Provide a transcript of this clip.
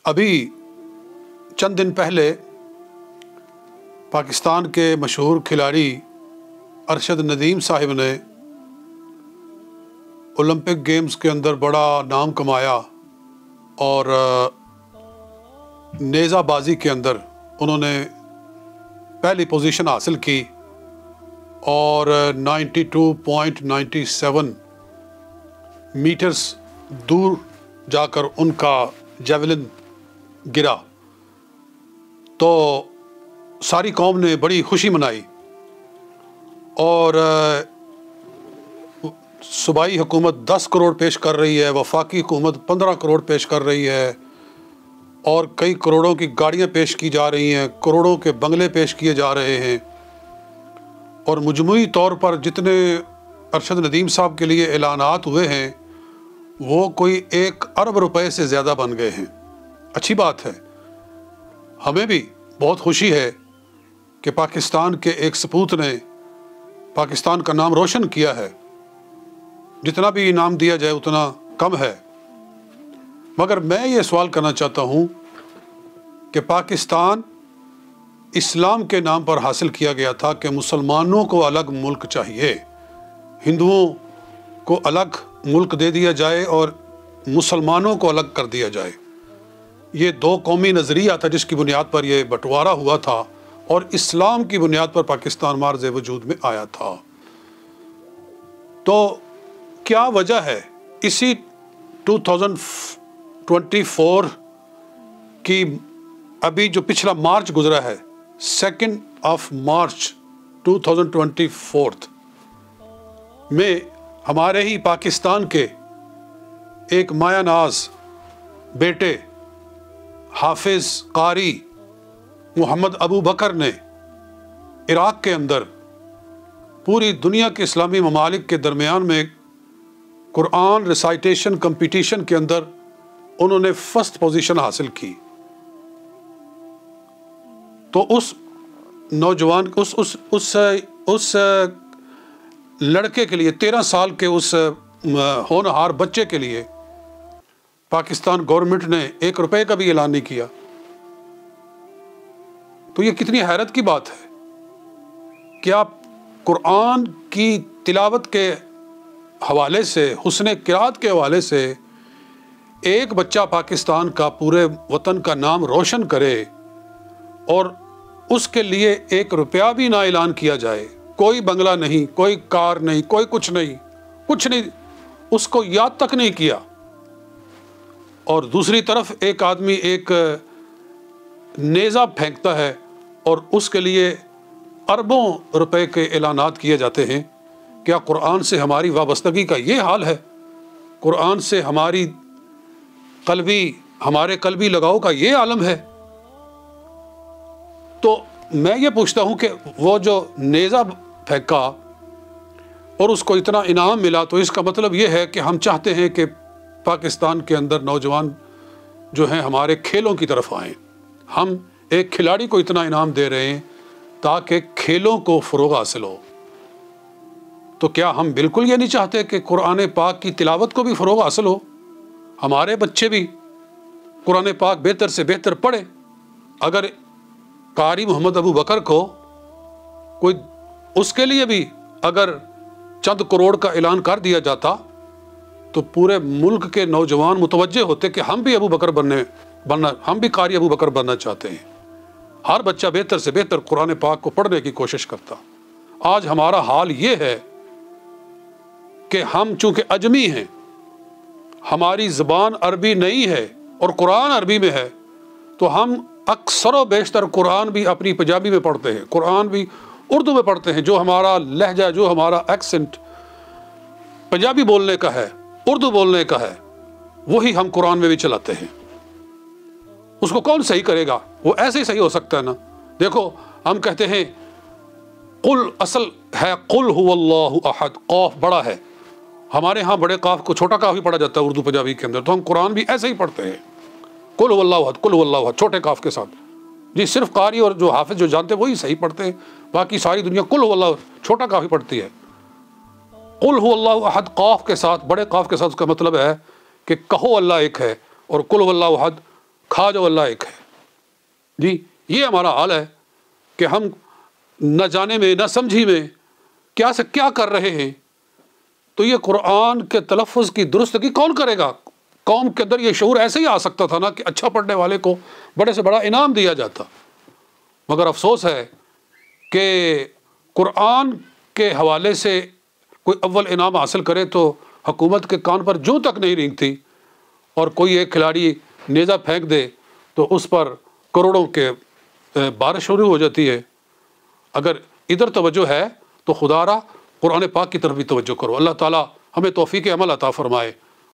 ابھی چند دن پہلے پاکستان کے مشہور کھلاڑی ارشد ندیم صاحب نے اولمپک گیمز کے اندر بڑا نام کمایا اور نیزہ بازی کے اندر انہوں نے پہلی پوزیشن حاصل کی اور 92.97 میٹرز دور جا کر ان کا جیولن گرا تو ساری قوم نے بڑی خوشی منائی اور صوبائی حکومت 10 کروڑ پیش کر رہی ہے، وفاقی حکومت 15 کروڑ پیش کر رہی ہے اور کئی کروڑوں کی گاڑیاں پیش کی جا رہی ہیں، کروڑوں کے بنگلے پیش کیے جا رہے ہیں اور مجموعی طور پر جتنے ارشد ندیم صاحب کے لیے اعلانات ہوئے ہیں وہ کوئی 1 ارب روپے سے زیادہ بن گئے ہیں۔ اچھی بات ہے، ہمیں بھی بہت خوشی ہے کہ پاکستان کے ایک سپوت نے پاکستان کا نام روشن کیا ہے۔ جتنا بھی انعام دیا جائے اتنا کم ہے، مگر میں یہ سوال کرنا چاہتا ہوں کہ پاکستان اسلام کے نام پر حاصل کیا گیا تھا کہ مسلمانوں کو الگ ملک چاہیے، ہندوؤں کو الگ ملک دے دیا جائے اور مسلمانوں کو الگ کر دیا جائے۔ یہ 2 قومی نظریہ تھا جس کی بنیاد پر یہ بٹوارہ ہوا تھا اور اسلام کی بنیاد پر پاکستان مارز وجود میں آیا تھا۔ تو کیا وجہ ہے اسی 2024 کی ابھی جو پچھلا مارچ گزرا ہے 2 مارچ 2024 میں ہمارے ہی پاکستان کے ایک مایہ ناز بیٹے حافظ قاری محمد ابو بکر نے عراق کے اندر پوری دنیا کے اسلامی ممالک کے درمیان میں قرآن ریسائٹیشن کمپٹیشن کے اندر انہوں نے فرسٹ پوزیشن حاصل کی۔ تو اس نوجوان اس لڑکے کے لیے 13 سال کے اس ہونہار بچے کے لیے پاکستان گورنمنٹ نے 1 روپے کا بھی اعلان نہیں کیا۔ تو یہ کتنی حیرت کی بات ہے کہ آپ قرآن کی تلاوت کے حوالے سے، حسن قرات کے حوالے سے ایک بچہ پاکستان کا پورے وطن کا نام روشن کرے اور اس کے لیے 1 روپیہ بھی نہ اعلان کیا جائے، کوئی بنگلہ نہیں، کوئی کار نہیں، کوئی کچھ نہیں، اس کو یاد تک نہیں کیا۔ اور دوسری طرف ایک آدمی ایک نیزہ پھینکتا ہے اور اس کے لیے اربوں روپے کے اعلانات کیے جاتے ہیں۔ کیا قرآن سے ہماری وابستگی کا یہ حال ہے؟ قرآن سے ہمارے قلبی لگاؤ کا یہ عالم ہے؟ تو میں یہ پوچھتا ہوں کہ وہ جو نیزہ پھینکا اور اس کو اتنا انعام ملا تو اس کا مطلب یہ ہے کہ ہم چاہتے ہیں کہ پاکستان کے اندر نوجوان جو ہیں ہمارے کھیلوں کی طرف آئیں۔ ہم ایک کھلاڑی کو اتنا انعام دے رہے ہیں تاکہ کھیلوں کو فروغ حاصل ہو۔ تو کیا ہم بالکل یہ نہیں چاہتے کہ قرآن پاک کی تلاوت کو بھی فروغ حاصل ہو؟ ہمارے بچے بھی قرآن پاک بہتر سے بہتر پڑھیں۔ اگر قاری محمد ابو بکر کو کوئی اس کے لیے بھی اگر چند کروڑ کا اعلان کر دیا جاتا تو پورے ملک کے نوجوان متوجہ ہوتے کہ ہم بھی ہم بھی قاری ابو بکر بننا چاہتے ہیں۔ ہر بچہ بہتر سے بہتر قرآن پاک کو پڑھنے کی کوشش کرتا۔ آج ہمارا حال یہ ہے کہ ہم چونکہ اجمی ہیں، ہماری زبان عربی نہیں ہے اور قرآن عربی میں ہے، تو ہم اکثر و بیشتر قرآن بھی اپنی پنجابی میں پڑھتے ہیں، قرآن بھی اردو میں پڑھتے ہیں۔ جو ہمارا لہجہ، جو ہمارا ایکسنٹ پنجابی بولنے کا ہے، اردو بولنے کا ہے، وہی ہم قرآن میں بھی چلاتے ہیں۔ اس کو کون صحیح کرے گا؟ وہ ایسے ہی صحیح ہو سکتا ہے نا۔ دیکھو ہم کہتے ہیں قل، اصل ہے قل هو اللہ احد، قاف بڑا ہے، ہمارے ہاں بڑے قاف کو چھوٹا قاف ہی پڑھا جاتا ہے اردو پنجابی کے اندر، تو ہم قرآن بھی ایسے ہی پڑھتے ہیں، قل هو اللہ احد، قل هو اللہ احد چھوٹے قاف کے ساتھ۔ جی صرف قاری اور جو حافظ جو جانتے ہیں وہی صحیح پڑھتے ہیں، باقی ساری دنیا قل هو اللہ چھوٹا قاف ہی پڑھتی ہے۔ قل هو اللہ احد قاف کے ساتھ، بڑے قاف کے ساتھ، اس کا مطلب ہے کہ کہو اللہ ایک ہے، اور قل هو اللہ احد کھا جو اللہ ایک ہے۔ جی یہ ہمارا حال ہے کہ ہم نہ جانے میں نہ سمجھی میں کیا سے کیا کر رہے ہیں۔ تو یہ قرآن کے تلفظ کی درستگی کون کرے گا؟ قوم کے اندر یہ شعور ایسے ہی آ سکتا تھا نا کہ اچھا پڑھنے والے کو بڑے سے بڑا انعام دیا جاتا، مگر افسوس ہے کہ قرآن کے حوالے سے کوئی اول انعام حاصل کرے تو حکومت کے کان پر جوں تک نہیں رینگتی، اور کوئی ایک کھلاڑی نیزہ پھینک دے تو اس پر کروڑوں کے بارش شروع ہو جاتی ہے۔ اگر ادھر توجہ ہے تو خدا را قرآن پاک کی طرف بھی توجہ کرو۔ اللہ تعالیٰ ہمیں توفیق عمل عطا فرمائے۔